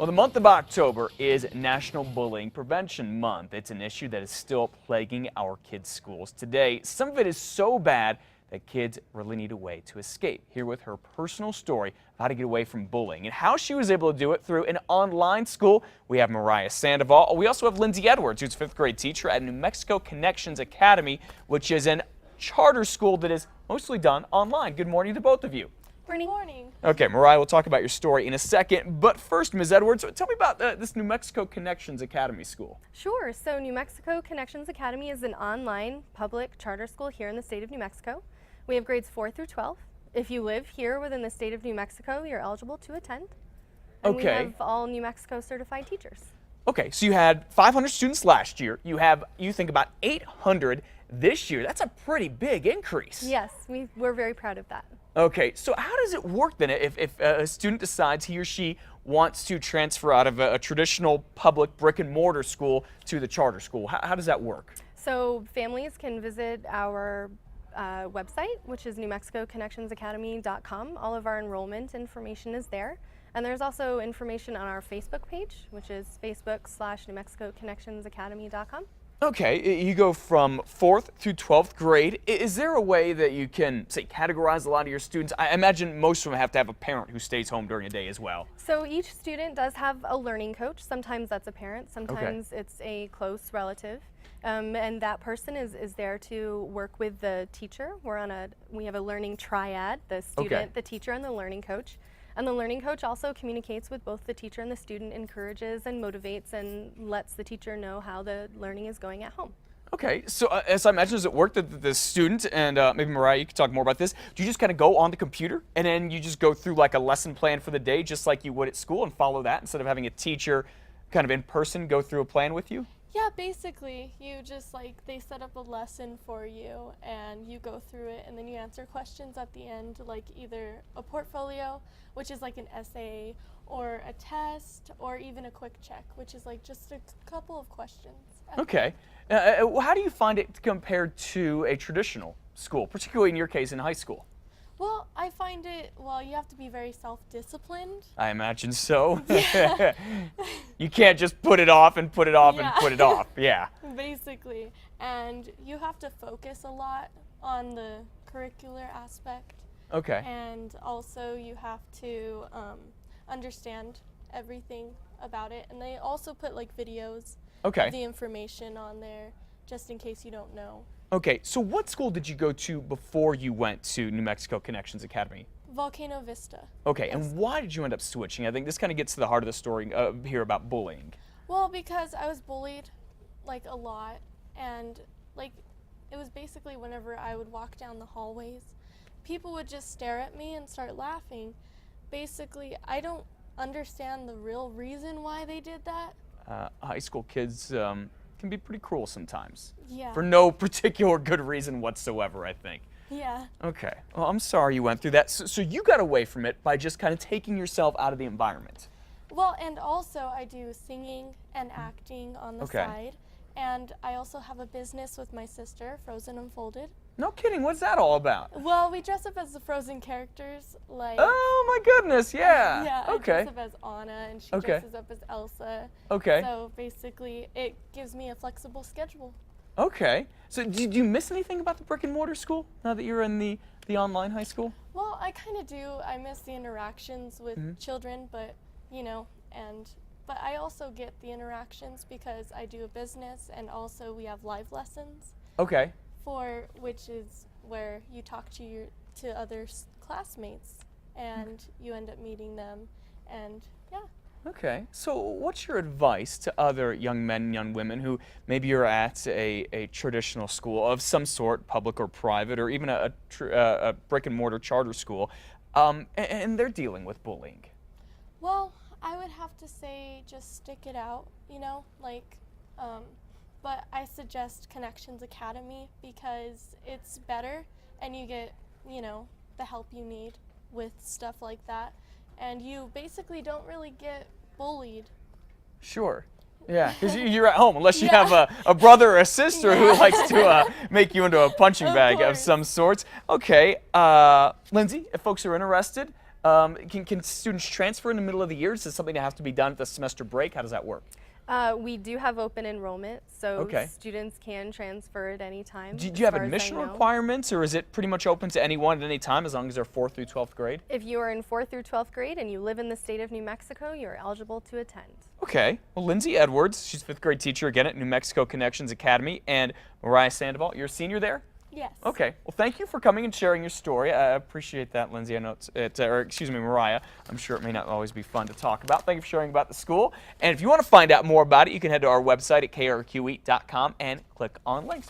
Well, the month of October is National Bullying Prevention Month. It's an issue that is still plaguing our kids' schools today. Some of it is so bad that kids really need a way to escape. Here with her personal story of how to get away from bullying and how she was able to do it through an online school, we have Mariah Sandoval. We also have Lindsay Edwards, who's a 5th grade teacher at New Mexico Connections Academy, which is a charter school that is mostly done online. Good morning to both of you. Good morning. Okay, Mariah, we'll talk about your story in a second, but first, Ms. Edwards, tell me about this New Mexico Connections Academy school. Sure. So New Mexico Connections Academy is an online public charter school here in the state of New Mexico. We have grades 4 through 12. If you live here within the state of New Mexico, you're eligible to attend. And we have all New Mexico certified teachers. Okay, so you had 500 students last year. You think about 800 this year. That's a pretty big increase. Yes, we're very proud of that. Okay, so how does it work then if a student decides he or she wants to transfer out of a traditional public brick and mortar school to the charter school? How does that work? So families can visit our website, which is newmexicoconnectionsacademy.com. All of our enrollment information is there. And there's also information on our Facebook page, which is facebook.com/newmexicoconnectionsacademy.com. Okay, you go from 4th through 12th grade. Is there a way that you can, say, categorize a lot of your students? I imagine most of them have to have a parent who stays home during a day as well. So each student does have a learning coach. Sometimes that's a parent, sometimes it's a close relative. And that person is there to work with the teacher. We have a learning triad, the student, the teacher, and the learning coach. And the learning coach also communicates with both the teacher and the student, encourages and motivates and lets the teacher know how the learning is going at home. Okay, so as I imagine, does it work that the student, and maybe Mariah, you can talk more about this, do you just kind of go on the computer and then you just go through like a lesson plan for the day just like you would at school and follow that instead of having a teacher kind of in person go through a plan with you? Yeah, basically, you just they set up a lesson for you and you go through it and then you answer questions at the end, like either a portfolio, which is like an essay, or a test, or even a quick check, which is like just a couple of questions. Okay. How do you find it compared to a traditional school, particularly in your case in high school? Well, I find it, you have to be very self-disciplined. I imagine so. Yeah. You can't just put it off and put it off and put it off. Yeah. Basically. And you have to focus a lot on the curricular aspect. Okay. And also you have to understand everything about it. And they also put videos of the information on there just in case you don't know. Okay, so what school did you go to before you went to New Mexico Connections Academy? Volcano Vista. Okay, and why did you end up switching? I think this kind of gets to the heart of the story here about bullying. Well, because I was bullied a lot, and it was basically whenever I would walk down the hallways, people would just stare at me and start laughing. Basically, I don't understand the real reason why they did that. High school kids can be pretty cruel sometimes. Yeah. For no particular good reason whatsoever, I think. Yeah. Okay. Well, I'm sorry you went through that. So you got away from it by just kind of taking yourself out of the environment. Well, and also I do singing and acting on the side. And I also have a business with my sister, Frozen Unfolded. No kidding. What's that all about? Well, we dress up as the Frozen characters, Oh my goodness! Yeah. Yeah. I dress up as Anna, and she dresses up as Elsa. Okay. So basically, it gives me a flexible schedule. Okay. So do you miss anything about the brick and mortar school now that you're in the online high school? Well, I kind of do. I miss the interactions with children, but but I also get the interactions because I do a business, and also we have live lessons. Okay. Which is where you talk to other classmates, and you end up meeting them, and yeah. Okay. So what's your advice to other young men and young women who maybe are at a traditional school of some sort, public or private, or even a brick and mortar charter school, and they're dealing with bullying? Well, I would have to say just stick it out, but I suggest Connections Academy because it's better and you get, the help you need with stuff like that. And you basically don't really get bullied. Sure. Yeah, because you're at home, unless you have a brother or a sister who likes to make you into a punching bag of some sorts. Okay, Lindsay, if folks are interested, Can students transfer in the middle of the year? Is this something that has to be done at the semester break? How does that work? We do have open enrollment, so Okay. students can transfer at any time. Do as you have far as I admission know. requirements, or is it pretty much open to anyone at any time as long as they're 4th through 12th grade? If you are in 4th through 12th grade and you live in the state of New Mexico, you're eligible to attend. Okay. Well, Lindsay Edwards, she's 5th grade teacher again at New Mexico Connections Academy, and Mariah Sandoval, you're a senior there? Yes. Okay. Well, thank you for coming and sharing your story. I appreciate that, Lindsay. I know Mariah. I'm sure it may not always be fun to talk about. Thank you for sharing about the school. And if you want to find out more about it, you can head to our website at krqe.com and click on links.